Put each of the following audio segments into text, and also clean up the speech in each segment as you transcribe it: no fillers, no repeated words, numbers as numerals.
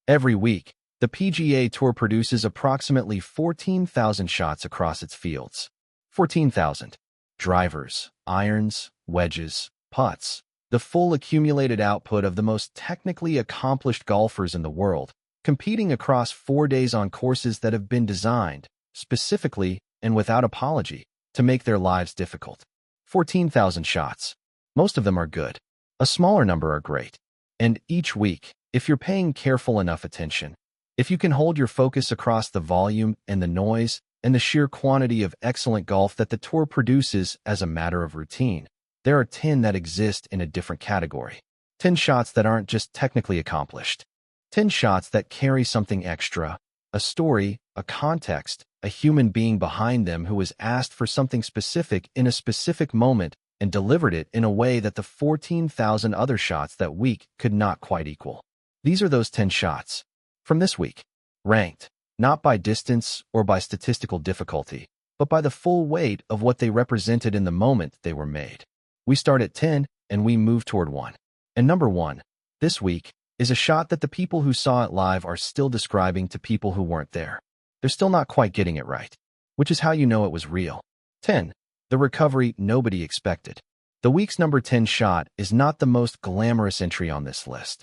Every week, the PGA Tour produces approximately 14,000 shots across its fields. 14,000. Drivers, irons, wedges, putts, the full accumulated output of the most technically accomplished golfers in the world, competing across 4 days on courses that have been designed, specifically and without apology, to make their lives difficult. 14,000 shots. Most of them are good. A smaller number are great. And each week, if you're paying careful enough attention, if you can hold your focus across the volume and the noise and the sheer quantity of excellent golf that the tour produces as a matter of routine, there are 10 that exist in a different category. 10 shots that aren't just technically accomplished. 10 shots that carry something extra, a story, a context, a human being behind them who was asked for something specific in a specific moment and delivered it in a way that the 14,000 other shots that week could not quite equal. These are those 10 shots from this week, ranked not by distance or by statistical difficulty, but by the full weight of what they represented in the moment they were made. We start at 10 and we move toward 1. And number 1, this week, is a shot that the people who saw it live are still describing to people who weren't there. They're still not quite getting it right, which is how you know it was real. 10. The recovery nobody expected. The week's number 10 shot is not the most glamorous entry on this list.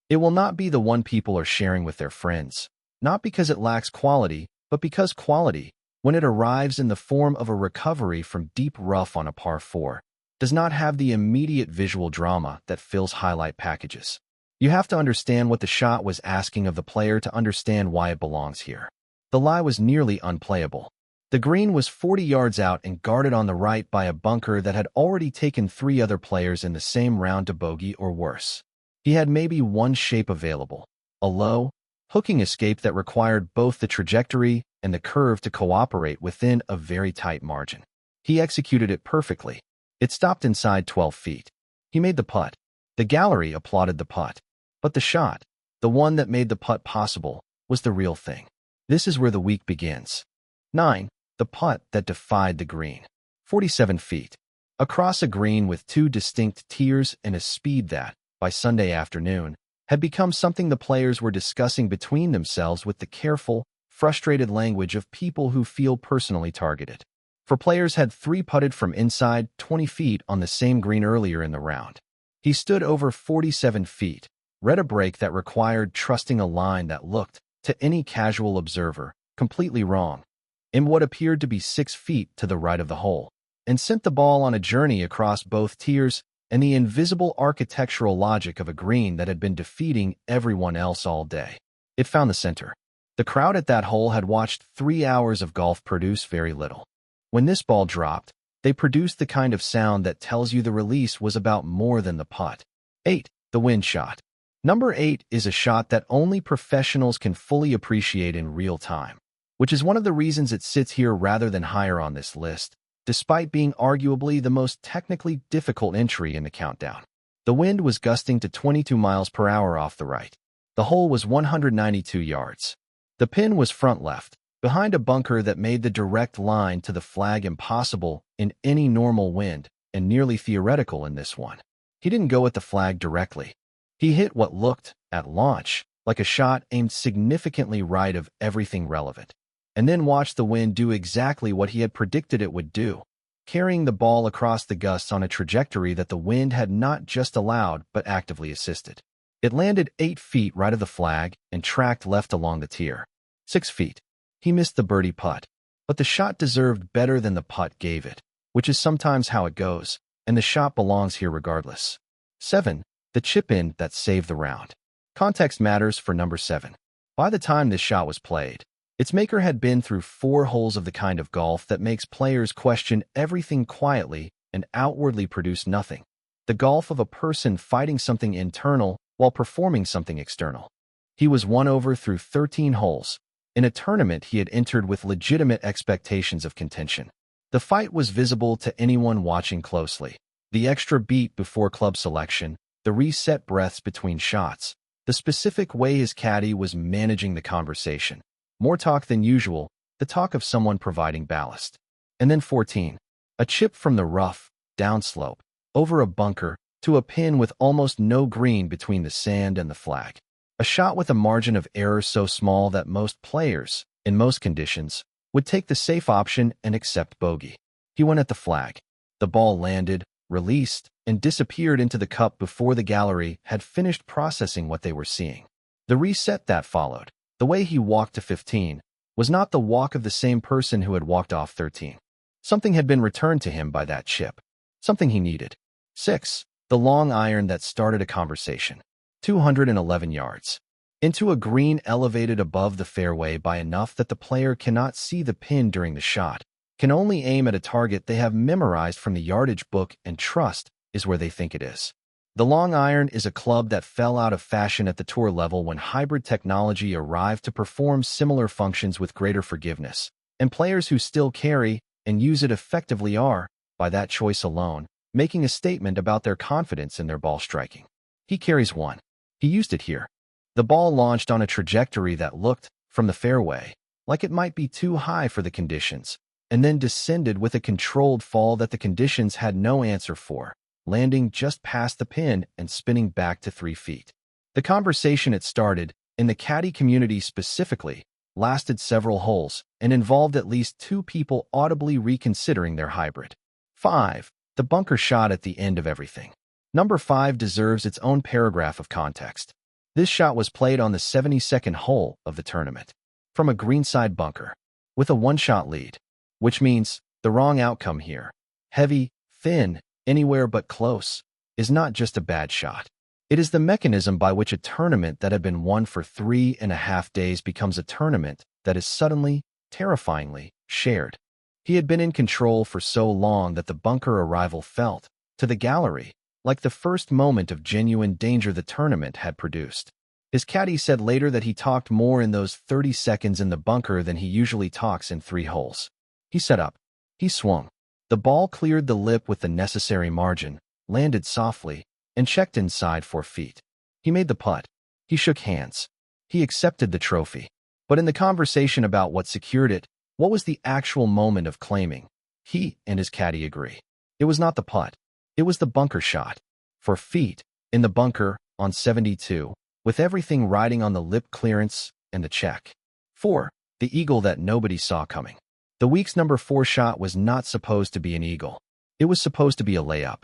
It will not be the one people are sharing with their friends, not because it lacks quality, but because quality, when it arrives in the form of a recovery from deep rough on a par 4, does not have the immediate visual drama that fills highlight packages. You have to understand what the shot was asking of the player to understand why it belongs here. The lie was nearly unplayable. The green was 40 yards out and guarded on the right by a bunker that had already taken 3 other players in the same round to bogey or worse. He had maybe one shape available, a low, hooking escape that required both the trajectory and the curve to cooperate within a very tight margin. He executed it perfectly. It stopped inside 12 feet. He made the putt. The gallery applauded the putt. But the shot, the one that made the putt possible, was the real thing. This is where the week begins. 9. The putt that defied the green. 47 feet. Across a green with 2 distinct tiers and a speed that, by Sunday afternoon, had become something the players were discussing between themselves with the careful, frustrated language of people who feel personally targeted. For players had 3 putted from inside 20 feet on the same green earlier in the round. He stood over 47 feet, read a break that required trusting a line that looked, to any casual observer, completely wrong, in what appeared to be 6 feet to the right of the hole, and sent the ball on a journey across both tiers and the invisible architectural logic of a green that had been defeating everyone else all day. It found the center. The crowd at that hole had watched 3 hours of golf produce very little. When this ball dropped, they produced the kind of sound that tells you the release was about more than the putt. 8. The wind shot. Number 8 is a shot that only professionals can fully appreciate in real time, which is one of the reasons it sits here rather than higher on this list, despite being arguably the most technically difficult entry in the countdown. The wind was gusting to 22 miles per hour off the right. The hole was 192 yards. The pin was front left, behind a bunker that made the direct line to the flag impossible in any normal wind and nearly theoretical in this one. He didn't go at the flag directly. He hit what looked, at launch, like a shot aimed significantly right of everything relevant, and then watched the wind do exactly what he had predicted it would do, carrying the ball across the gusts on a trajectory that the wind had not just allowed but actively assisted. It landed 8 feet right of the flag and tracked left along the tier. 6 feet. He missed the birdie putt, but the shot deserved better than the putt gave it, which is sometimes how it goes, and the shot belongs here regardless. 7. The chip-in that saved the round. Context matters for number 7. By the time this shot was played, its maker had been through 4 holes of the kind of golf that makes players question everything quietly and outwardly produce nothing. The golf of a person fighting something internal while performing something external. He was won over through 13 holes, in a tournament he had entered with legitimate expectations of contention. The fight was visible to anyone watching closely. The extra beat before club selection, the reset breaths between shots, the specific way his caddy was managing the conversation. More talk than usual, the talk of someone providing ballast. And then 14. A chip from the rough, downslope, over a bunker, to a pin with almost no green between the sand and the flag. A shot with a margin of error so small that most players, in most conditions, would take the safe option and accept bogey. He went at the flag. The ball landed, released, and disappeared into the cup before the gallery had finished processing what they were seeing. The reset that followed, the way he walked to 15, was not the walk of the same person who had walked off 13. Something had been returned to him by that chip. Something he needed. 6. The long iron that started a conversation. 211 yards. Into a green elevated above the fairway by enough that the player cannot see the pin during the shot, can only aim at a target they have memorized from the yardage book and trust is where they think it is. The long iron is a club that fell out of fashion at the tour level when hybrid technology arrived to perform similar functions with greater forgiveness, and players who still carry and use it effectively are, by that choice alone, making a statement about their confidence in their ball striking. He carries one. He used it here. The ball launched on a trajectory that looked, from the fairway, like it might be too high for the conditions, and then descended with a controlled fall that the conditions had no answer for, landing just past the pin and spinning back to 3 feet. The conversation it started, in the caddy community specifically, lasted several holes and involved at least 2 people audibly reconsidering their hybrid. 5. The bunker shot at the end of everything. Number 5 deserves its own paragraph of context. This shot was played on the 72nd hole of the tournament, from a greenside bunker, with a 1-shot lead, which means the wrong outcome here. Heavy, thin, anywhere but close, is not just a bad shot. It is the mechanism by which a tournament that had been won for 3.5 days becomes a tournament that is suddenly, terrifyingly, shared. He had been in control for so long that the bunker arrival felt, to the gallery, like the first moment of genuine danger the tournament had produced. His caddy said later that he talked more in those 30 seconds in the bunker than he usually talks in 3 holes. He set up. He swung. The ball cleared the lip with the necessary margin, landed softly, and checked inside 4 feet. He made the putt. He shook hands. He accepted the trophy. But in the conversation about what secured it, what was the actual moment of claiming? He and his caddy agree. It was not the putt. It was the bunker shot. 4 feet, in the bunker, on 72, with everything riding on the lip clearance and the check. 4. The eagle that nobody saw coming. The week's number 4 shot was not supposed to be an eagle. It was supposed to be a layup.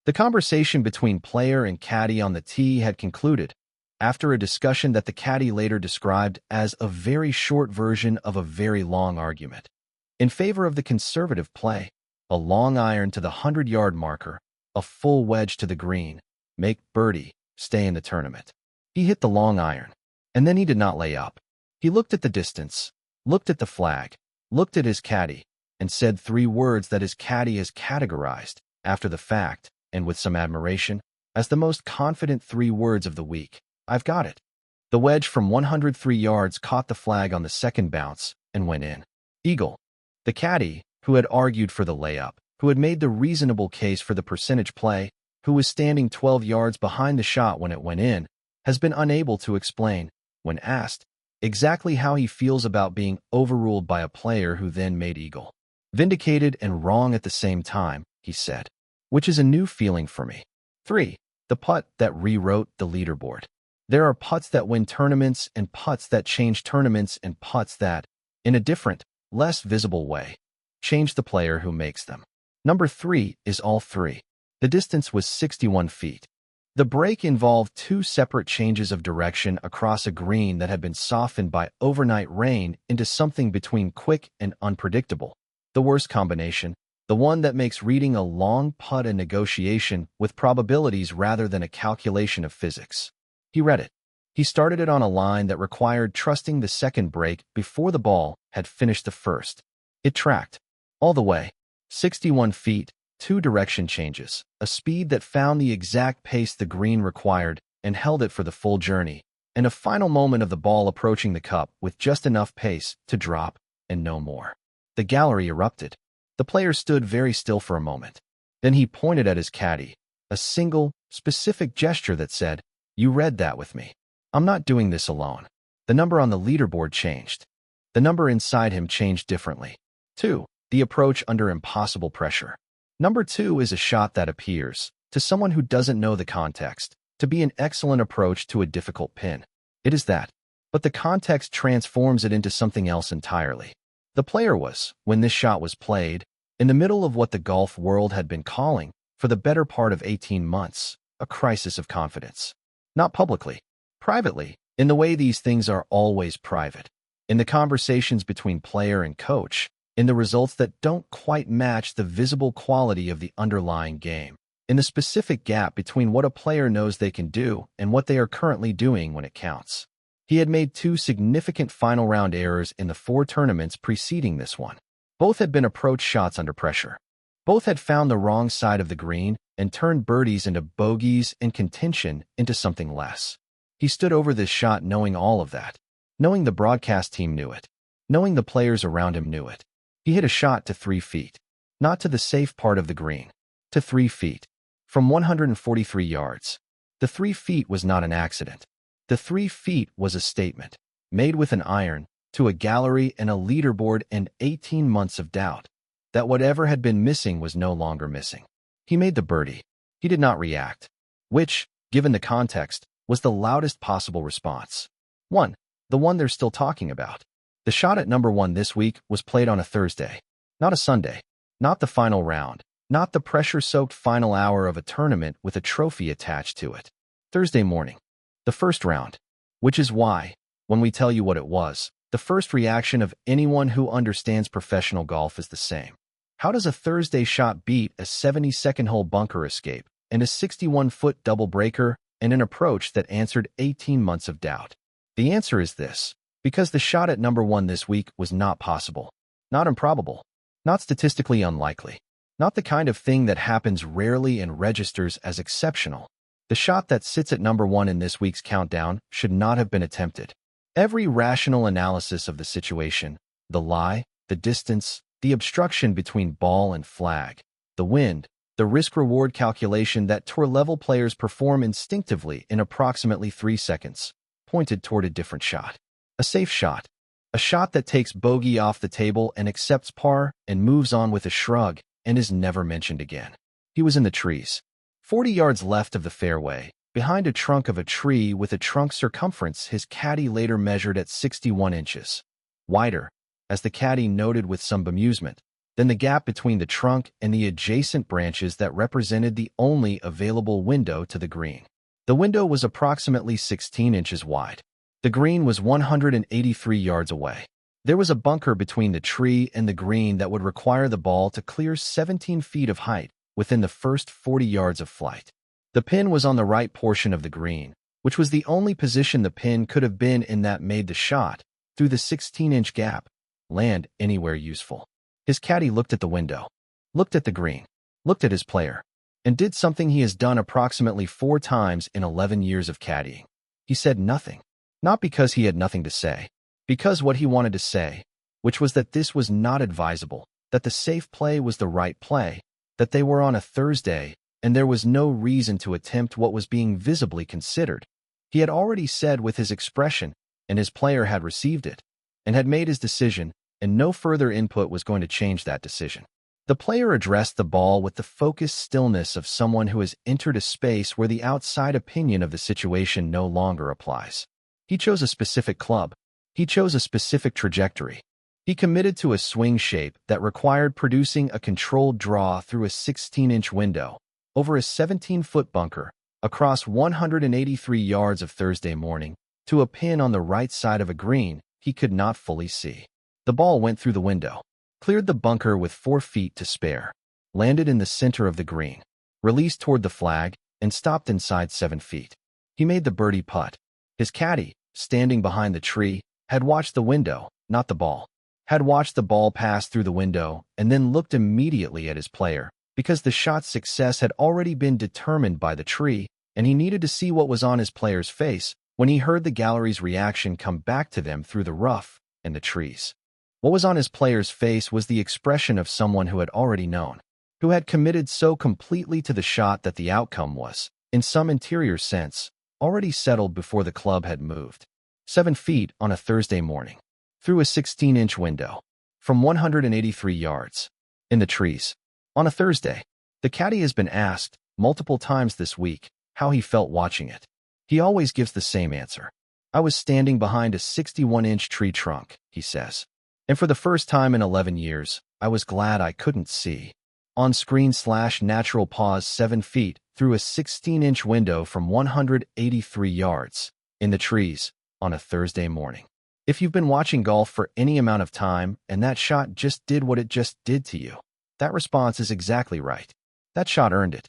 The conversation between player and caddy on the tee had concluded, after a discussion that the caddy later described as a very short version of a very long argument. In favor of the conservative play, a long iron to the 100-yard marker, a full wedge to the green, make birdie, stay in the tournament. He hit the long iron, and then he did not lay up. He looked at the distance, looked at the flag, looked at his caddy, and said 3 words that his caddy has categorized, after the fact, and with some admiration, as the most confident 3 words of the week. I've got it. The wedge from 103 yards caught the flag on the second bounce and went in. Eagle. The caddy, who had argued for the layup, who had made the reasonable case for the percentage play, who was standing 12 yards behind the shot when it went in, has been unable to explain, when asked, exactly how he feels about being overruled by a player who then made eagle. Vindicated and wrong at the same time, he said, which is a new feeling for me. 3. The putt that rewrote the leaderboard. There are putts that win tournaments and putts that change tournaments and putts that, in a different, less visible way, change the player who makes them. Number 3 is all 3. The distance was 61 feet. The break involved 2 separate changes of direction across a green that had been softened by overnight rain into something between quick and unpredictable. The worst combination, the one that makes reading a long putt a negotiation with probabilities rather than a calculation of physics. He read it. He started it on a line that required trusting the second break before the ball had finished the first. It tracked. All the way. 61 feet, 2 direction changes, a speed that found the exact pace the green required and held it for the full journey, and a final moment of the ball approaching the cup with just enough pace to drop and no more. The gallery erupted. The player stood very still for a moment. Then he pointed at his caddy, a single, specific gesture that said, "You read that with me. I'm not doing this alone." The number on the leaderboard changed. The number inside him changed differently. 2. The approach under impossible pressure. Number 2 is a shot that appears, to someone who doesn't know the context, to be an excellent approach to a difficult pin. It is that. But the context transforms it into something else entirely. The player was, when this shot was played, in the middle of what the golf world had been calling, for the better part of 18 months, a crisis of confidence. Not publicly, privately, in the way these things are always private. In the conversations between player and coach, in the results that don't quite match the visible quality of the underlying game, in the specific gap between what a player knows they can do and what they are currently doing when it counts. He had made 2 significant final round errors in the 4 tournaments preceding this one. Both had been approach shots under pressure. Both had found the wrong side of the green and turned birdies into bogeys and contention into something less. He stood over this shot knowing all of that, knowing the broadcast team knew it, knowing the players around him knew it. He hit a shot to 3 feet, not to the safe part of the green, to 3 feet, from 143 yards. The 3 feet was not an accident. The 3 feet was a statement, made with an iron, to a gallery and a leaderboard and 18 months of doubt, that whatever had been missing was no longer missing. He made the birdie. He did not react, which, given the context, was the loudest possible response. The one they're still talking about. The shot at number 1 this week was played on a Thursday, not a Sunday, not the final round, not the pressure-soaked final hour of a tournament with a trophy attached to it. Thursday morning. The first round. Which is why, when we tell you what it was, the first reaction of anyone who understands professional golf is the same. How does a Thursday shot beat a 72nd-hole bunker escape and a 61-foot double breaker and an approach that answered 18 months of doubt? The answer is this: because the shot at number 1 this week was not possible, not improbable, not statistically unlikely, not the kind of thing that happens rarely and registers as exceptional. The shot that sits at number 1 in this week's countdown should not have been attempted. Every rational analysis of the situation, the lie, the distance, the obstruction between ball and flag, the wind, the risk-reward calculation that tour-level players perform instinctively in approximately 3 seconds, pointed toward a different shot. A safe shot. A shot that takes bogey off the table and accepts par and moves on with a shrug and is never mentioned again. He was in the trees, 40 yards left of the fairway, behind a trunk of a tree with a trunk circumference his caddy later measured at 61 inches. Wider, as the caddy noted with some bemusement, than the gap between the trunk and the adjacent branches that represented the only available window to the green. The window was approximately 16 inches wide. The green was 183 yards away. There was a bunker between the tree and the green that would require the ball to clear 17 feet of height within the first 40 yards of flight. The pin was on the right portion of the green, which was the only position the pin could have been in that made the shot, through the 16-inch gap, land anywhere useful. His caddy looked at the window, looked at the green, looked at his player, and did something he has done approximately 4 times in 11 years of caddying. He said nothing. Not because he had nothing to say, because what he wanted to say, which was that this was not advisable, that the safe play was the right play, that they were on a Thursday, and there was no reason to attempt what was being visibly considered. He had already said with his expression, and his player had received it, and had made his decision, and no further input was going to change that decision. The player addressed the ball with the focused stillness of someone who has entered a space where the outside opinion of the situation no longer applies. He chose a specific club. He chose a specific trajectory. He committed to a swing shape that required producing a controlled draw through a 16-inch window, over a 17-foot bunker, across 183 yards of Thursday morning, to a pin on the right side of a green he could not fully see. The ball went through the window, cleared the bunker with 4 feet to spare, landed in the center of the green, released toward the flag, and stopped inside 7 feet. He made the birdie putt. His caddy, standing behind the tree, had watched the window, not the ball, had watched the ball pass through the window and then looked immediately at his player, because the shot's success had already been determined by the tree, and he needed to see what was on his player's face when he heard the gallery's reaction come back to them through the rough and the trees. What was on his player's face was the expression of someone who had already known, who had committed so completely to the shot that the outcome was, in some interior sense, already settled before the club had moved. 7 feet on a Thursday morning, through a 16-inch window, from 183 yards, in the trees. On a Thursday, the caddy has been asked, multiple times this week, how he felt watching it. He always gives the same answer. I was standing behind a 61-inch tree trunk, he says. And for the first time in 11 years, I was glad I couldn't see. On screen / natural pause 7 feet through a 16-inch window from 183 yards in the trees on a Thursday morning. If you've been watching golf for any amount of time and that shot just did what it just did to you, that response is exactly right. That shot earned it.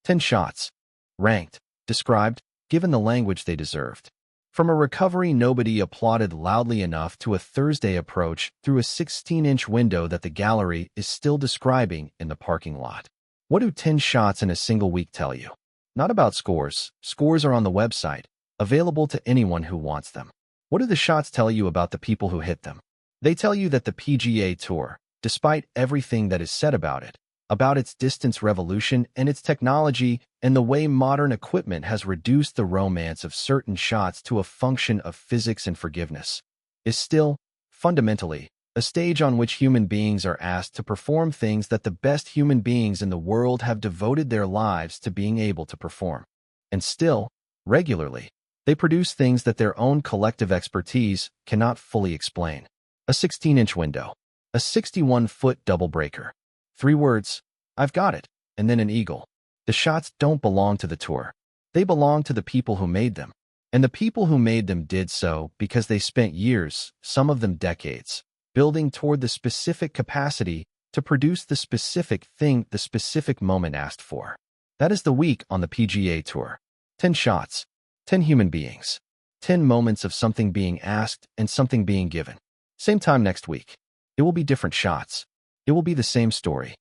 10 shots. Ranked, described, given the language they deserved. From a recovery nobody applauded loudly enough to a Thursday approach through a 16-inch window that the gallery is still describing in the parking lot. What do 10 shots in a single week tell you? Not about scores. Scores are on the website, available to anyone who wants them. What do the shots tell you about the people who hit them? They tell you that the PGA Tour, despite everything that is said about it, about its distance revolution and its technology and the way modern equipment has reduced the romance of certain shots to a function of physics and forgiveness, is still, fundamentally, a stage on which human beings are asked to perform things that the best human beings in the world have devoted their lives to being able to perform. And still, regularly, they produce things that their own collective expertise cannot fully explain. A 16-inch window. A 61-foot double breaker. 3 words, I've got it, and then an eagle. The shots don't belong to the tour. They belong to the people who made them. And the people who made them did so because they spent years, some of them decades, building toward the specific capacity to produce the specific thing the specific moment asked for. That is the week on the PGA Tour. 10 shots. 10 human beings. 10 moments of something being asked and something being given. Same time next week. It will be different shots. It will be the same story.